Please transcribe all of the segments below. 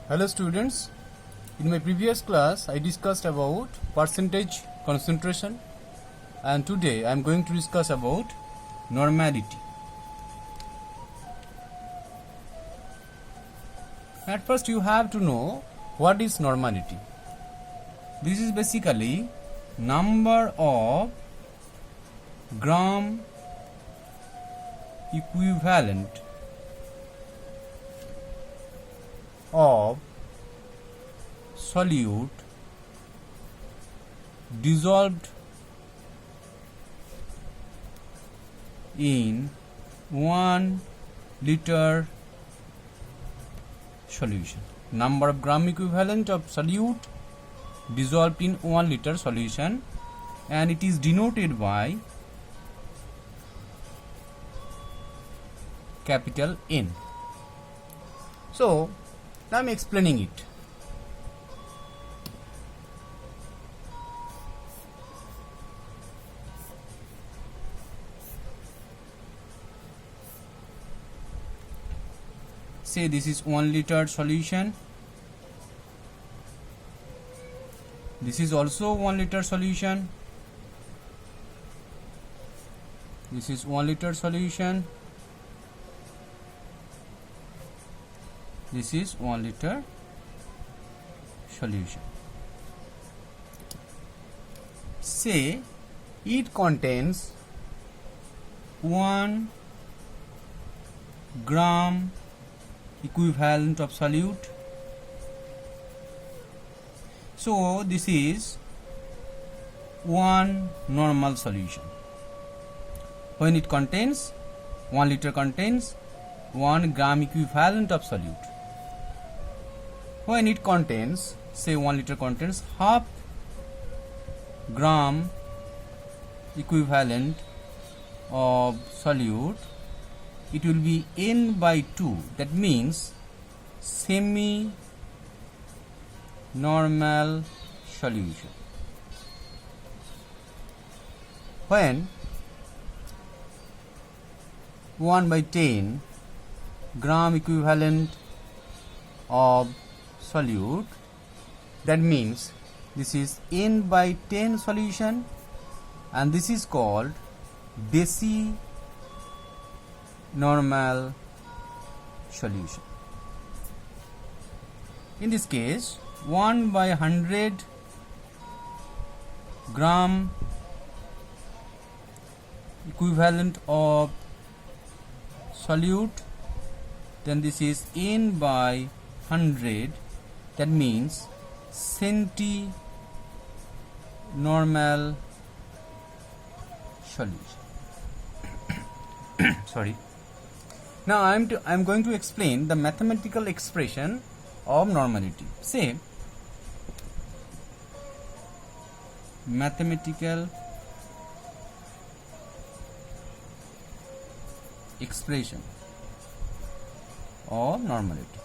Hello students, in my previous class I discussed about percentage concentration and today I am going to discuss about normality. At first you have to know what is normality. This is basically number of gram equivalent of solute dissolved in 1 liter solution. Number of gram equivalent of solute dissolved in 1 liter solution, and it is denoted by capital N. So now I am explaining it. Say this is 1 liter solution. This is also 1 liter solution. This is 1 liter solution. This is 1 liter solution. Say it contains 1 gram equivalent of solute. So this is one normal solution. When it contains 1 liter contains 1 gram equivalent of solute. When it contains, say 1 liter contains half gram equivalent of solute, it will be N by 2. That means semi normal solution. When 1 by 10 gram equivalent of solute, that means this is N by 10 solution, and this is called deci normal solution. In this case 1 by 100 gram equivalent of solute, then this is N by 100, that means centi normal solution. Sorry. Now I am going to explain the mathematical expression of normality. Say mathematical expression of normality.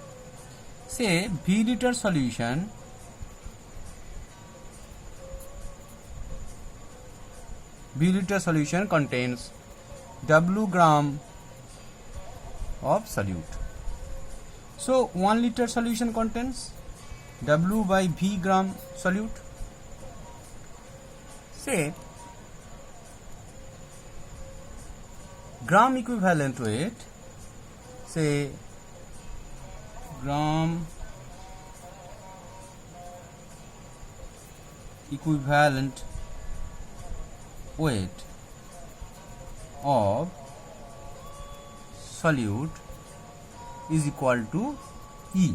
Say V liter solution contains W gram of solute. So 1 liter solution contains W by V gram solute. Say gram equivalent weight, say gram equivalent weight of solute is equal to E.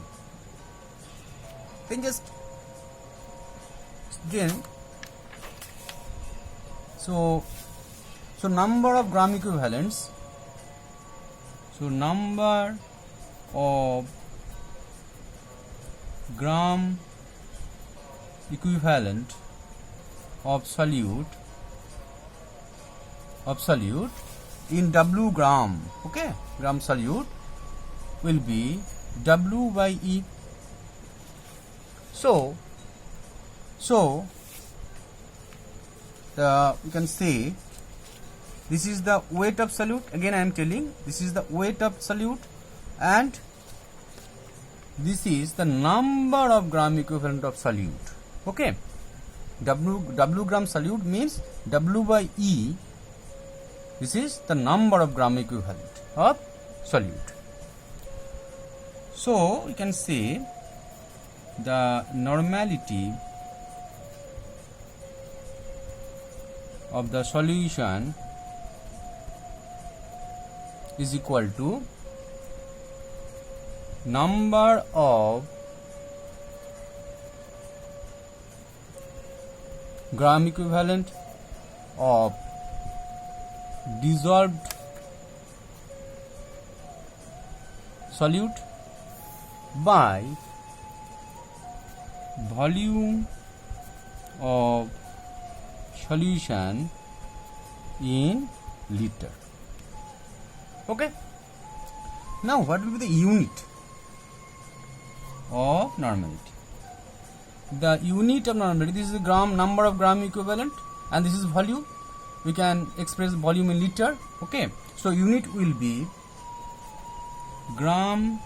Then so number of gram equivalents. So number of gram equivalent of solute in W gram, okay, gram solute will be W by E. So you can say this is the weight of solute. Again I am telling, this is the weight of solute, and this is the number of gram equivalent of solute. Okay, W gram solute means W by E. This is the number of gram equivalent of solute. So we can say the normality of the solution is equal to number of gram equivalent of dissolved solute by volume of solution in liter. Okay, now what will be the unit of normality? The unit of normality, this is the gram, number of gram equivalent, and this is volume. We can express volume in liter. Okay, so unit will be gram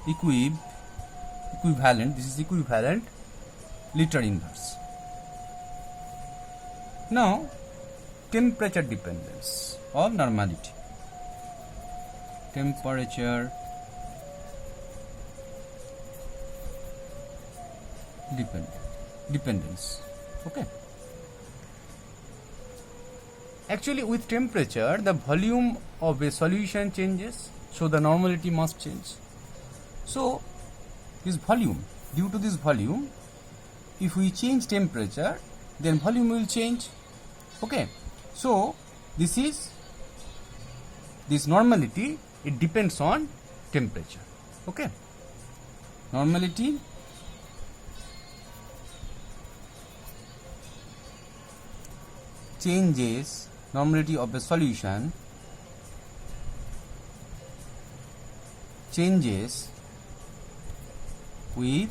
equivalent, this is equivalent liter inverse. Now temperature dependence of normality. Temperature dependence. Okay, actually with temperature the volume of a solution changes, so the normality must change. So this volume, due to this volume, if we change temperature, then volume will change. Okay, so this normality, it depends on temperature. Okay, normality changes, normality of a solution changes with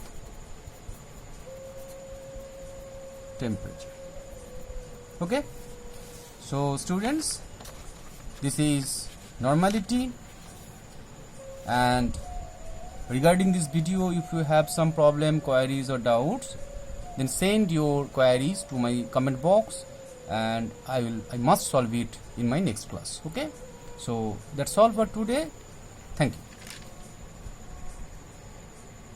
temperature. Okay, so students, this is normality, and regarding this video, if you have some problem, queries or doubts, then send your queries to my comment box and I must solve it in my next class. Okay, so that's all for today. Thank you.